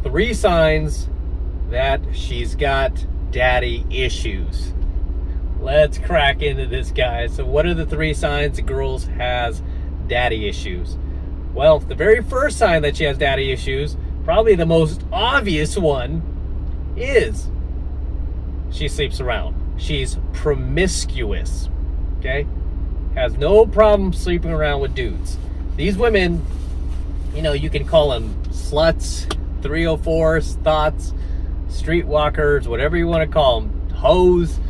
3 signs that she's got daddy issues. Let's crack into this, guys. So what are the 3 signs a girl has daddy issues? Well, the very first sign that she has daddy issues, probably the most obvious one, is she sleeps around. She's promiscuous, okay? Has no problem sleeping around with dudes. These women, you know, you can call them sluts, 304s, thoughts, streetwalkers, whatever you want to call them, hoes.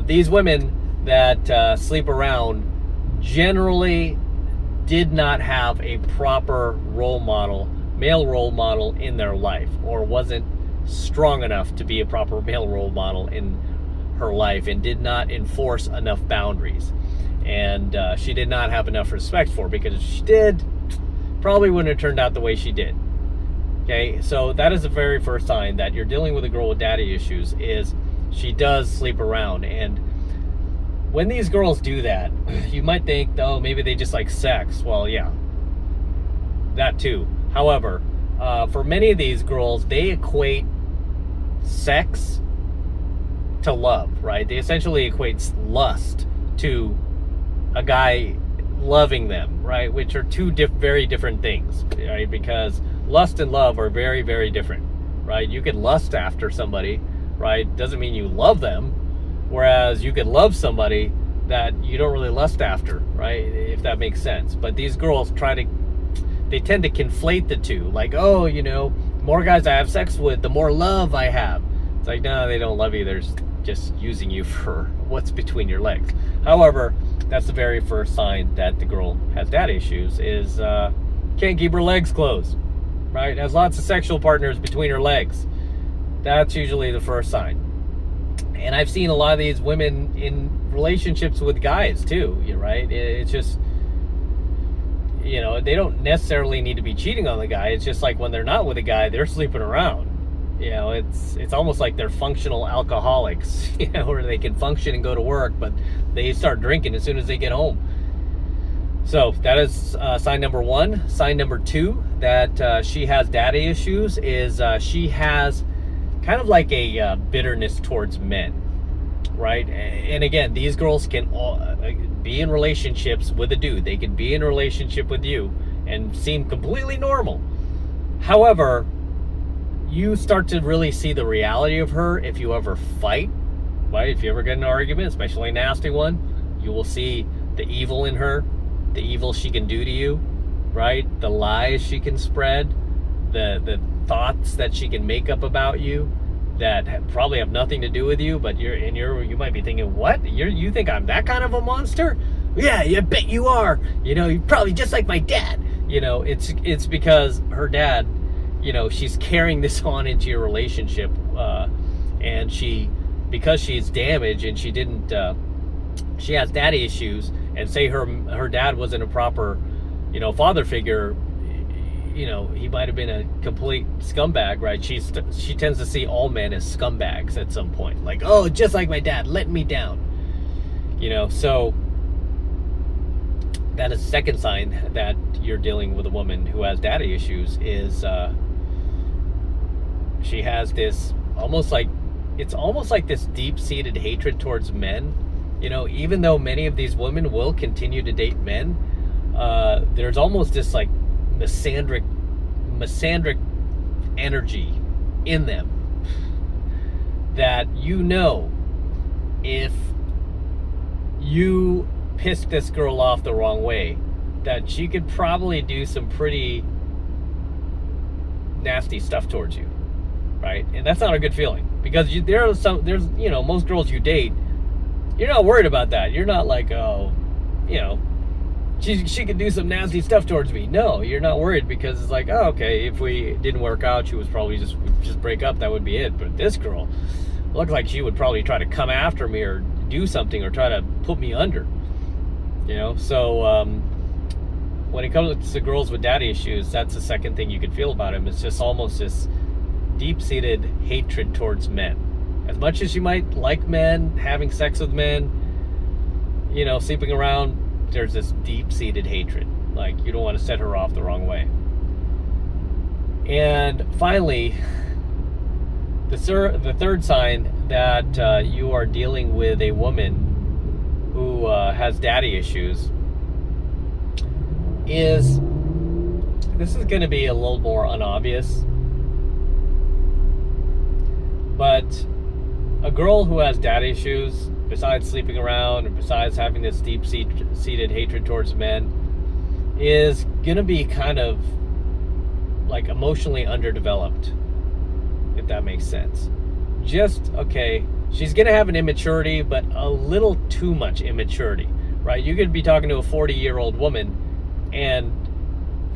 These women that sleep around generally did not have a proper role model, male role model in their life, or wasn't strong enough to be a proper male role model in her life, and did not enforce enough boundaries. And she did not have enough respect for her, because if she did, probably wouldn't have turned out the way she did. Okay, so that is the very first sign that you're dealing with a girl with daddy issues, is she does sleep around. And when these girls do that, you might think, oh, maybe they just like sex. Well, yeah, that too. However, for many of these girls, they equate sex to love, right? They essentially equate lust to a guy loving them, right? Which are two very different things, right? Because lust and love are very, very different, right? You can lust after somebody, right? Doesn't mean you love them. Whereas you can love somebody that you don't really lust after, right? If that makes sense. But these girls they tend to conflate the two. Like, oh, you know, the more guys I have sex with, the more love I have. It's like, no, they don't love you. They're just using you for what's between your legs. However, that's the very first sign that the girl has daddy issues, is can't keep her legs closed, right? Has lots of sexual partners between her legs. That's usually the first sign. And I've seen a lot of these women in relationships with guys too, right? It's just, you know, they don't necessarily need to be cheating on the guy. It's just like when they're not with a guy, they're sleeping around. You know, it's almost like they're functional alcoholics, you know, where they can function and go to work, but they start drinking as soon as they get home. So that is sign number 1. Sign number 2 that she has daddy issues is she has kind of like a bitterness towards men, right? And again, these girls can all be in relationships with a dude. They can be in a relationship with you and seem completely normal. However, you start to really see the reality of her if you ever fight, right? If you ever get in an argument, especially a nasty one, you will see the evil in her, the evil she can do to you, right? The lies she can spread, the thoughts that she can make up about you that probably have nothing to do with you, but you might be thinking, what? You think I'm that kind of a monster? Yeah, I bet you are. You know, you're probably just like my dad. You know, it's because her dad, you know, she's carrying this on into your relationship, and because she's damaged and she has daddy issues, and say her dad wasn't a proper, you know, father figure, you know, he might have been a complete scumbag, right? She tends to see all men as scumbags at some point, like, oh, just like my dad, let me down, you know. So that is the second sign that you're dealing with a woman who has daddy issues, is she has this almost like this deep-seated hatred towards men. You know, even though many of these women will continue to date men, there's almost this like misandric energy in them that, you know, if you piss this girl off the wrong way, that she could probably do some pretty nasty stuff towards you, right? And that's not a good feeling, because there's you know, most girls you date, you're not worried about that. You're not like, oh, you know, she could do some nasty stuff towards me. No, you're not worried, because it's like, oh, okay, if we didn't work out, she was probably just break up, that would be it. But this girl looked like she would probably try to come after me or do something or try to put me under, you know. So when it comes to girls with daddy issues, that's the second thing you can feel about them. It's just almost this deep-seated hatred towards men. As much as you might like men, having sex with men, you know, sleeping around, there's this deep-seated hatred. Like, you don't want to set her off the wrong way. And finally, the third sign that you are dealing with a woman who has daddy issues is, this is going to be a little more unobvious, but a girl who has daddy issues, besides sleeping around and besides having this deep-seated hatred towards men, is going to be kind of like emotionally underdeveloped, if that makes sense. Just, okay, she's going to have an immaturity, but a little too much immaturity, right? You could be talking to a 40-year-old woman and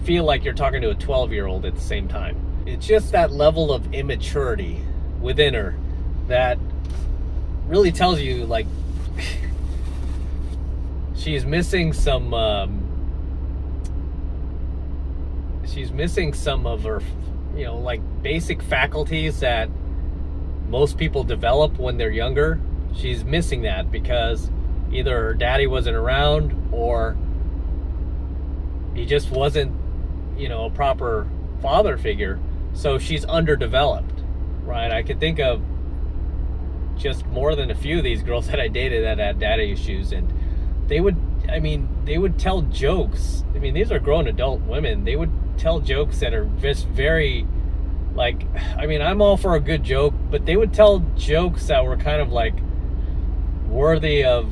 feel like you're talking to a 12-year-old at the same time. It's just that level of immaturity within her that really tells you, like, she's missing some of her, you know, like basic faculties that most people develop when they're younger. She's missing that because either her daddy wasn't around or he just wasn't, you know, a proper father figure. So she's underdeveloped, right? I could think of just more than a few of these girls that I dated that had daddy issues, and they would tell jokes. I mean, these are grown adult women. They would tell jokes that are just very, like, I mean, I'm all for a good joke, but they would tell jokes that were kind of like worthy of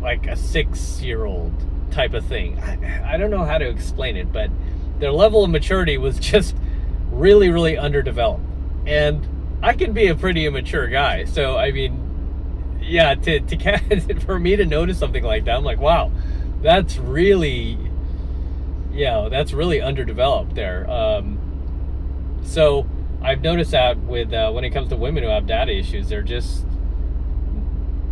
like a 6-year-old type of thing. I don't know how to explain it, but their level of maturity was just really, really underdeveloped. And I can be a pretty immature guy, so I mean, yeah, for me to notice something like that, I'm like, wow, that's really underdeveloped there. So I've noticed that with when it comes to women who have daddy issues,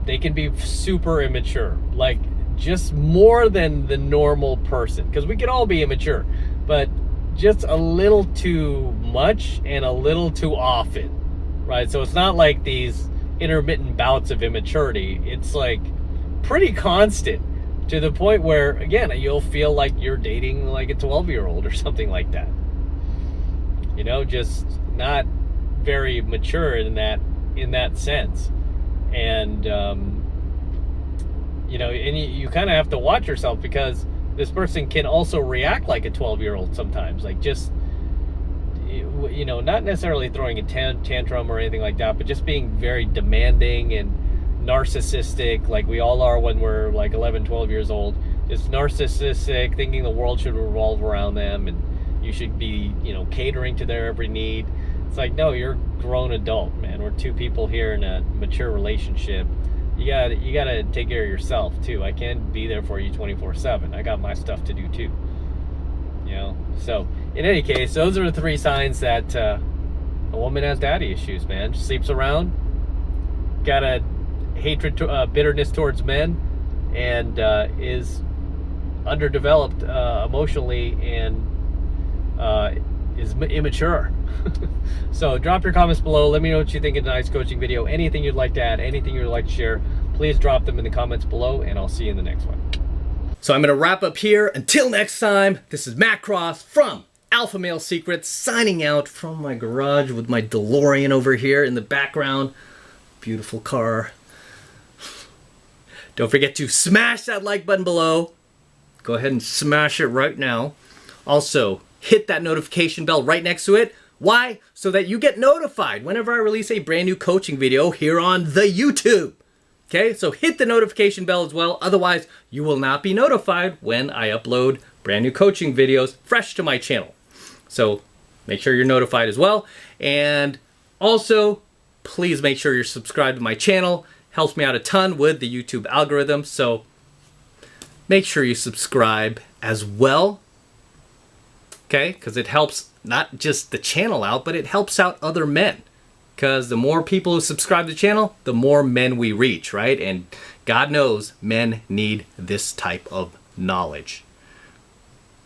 they can be super immature, like just more than the normal person, because we can all be immature, but just a little too much and a little too often, right? So it's not like these intermittent bouts of immaturity. It's like pretty constant, to the point where, again, you'll feel like you're dating like a 12-year-old or something like that. You know, just not very mature in that sense. And you know, and you kind of have to watch yourself, because this person can also react like a 12-year-old sometimes, like just, you know, not necessarily throwing a tantrum or anything like that, but just being very demanding and narcissistic, like we all are when we're like 11, 12 years old. Just narcissistic, thinking the world should revolve around them and you should be, you know, catering to their every need. It's like, no, you're a grown adult, man. We're two people here in a mature relationship. You gotta take care of yourself too. I can't be there for you 24/7. I got my stuff to do too. You know. So in any case, those are the 3 signs that a woman has daddy issues, man. She sleeps around, got a hatred, bitterness towards men, and is underdeveloped emotionally, and is immature. So drop your comments below. Let me know what you think of tonight's coaching video. Anything you'd like to add, anything you'd like to share, please drop them in the comments below, and I'll see you in the next one. So I'm going to wrap up here. Until next time, this is Matt Cross from AlphaMaleSecrets, signing out from my garage with my DeLorean over here in the background. Beautiful car. Don't forget to smash that like button below. Go ahead and smash it right now. Also, hit that notification bell right next to it. Why? So that you get notified whenever I release a brand new coaching video here on the YouTube. Okay, so hit the notification bell as well. Otherwise, you will not be notified when I upload brand new coaching videos fresh to my channel. So make sure you're notified as well. And also, please make sure you're subscribed to my channel. Helps me out a ton with the YouTube algorithm. So make sure you subscribe as well. Okay, because it helps not just the channel out, but it helps out other men. Because the more people who subscribe to the channel, the more men we reach, right? And God knows men need this type of knowledge.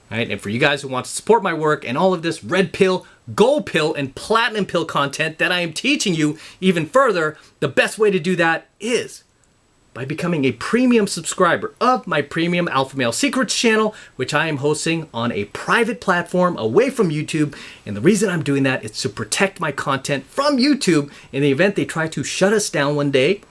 Right? And for you guys who want to support my work and all of this red pill, gold pill, and platinum pill content that I am teaching you even further, the best way to do that is by becoming a premium subscriber of my premium Alpha Male Secrets channel, which I am hosting on a private platform away from YouTube. And the reason I'm doing that is to protect my content from YouTube in the event they try to shut us down one day,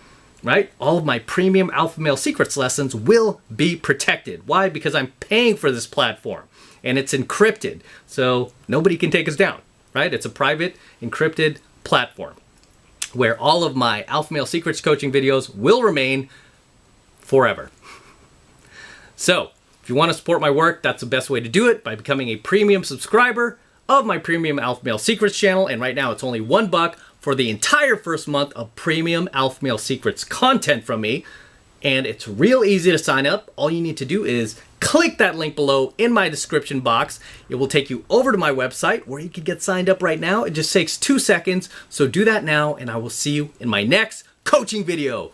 right? All of my premium Alpha Male Secrets lessons will be protected. Why? Because I'm paying for this platform and it's encrypted. So nobody can take us down, right? It's a private encrypted platform where all of my Alpha Male Secrets coaching videos will remain forever. So if you want to support my work, that's the best way to do it, by becoming a premium subscriber of my premium Alpha Male Secrets channel. And right now it's only $1 for the entire first month of premium Alpha Male Secrets content from me. And it's real easy to sign up. All you need to do is click that link below in my description box. It will take you over to my website where you can get signed up right now. It just takes 2 seconds. So do that now, and I will see you in my next coaching video.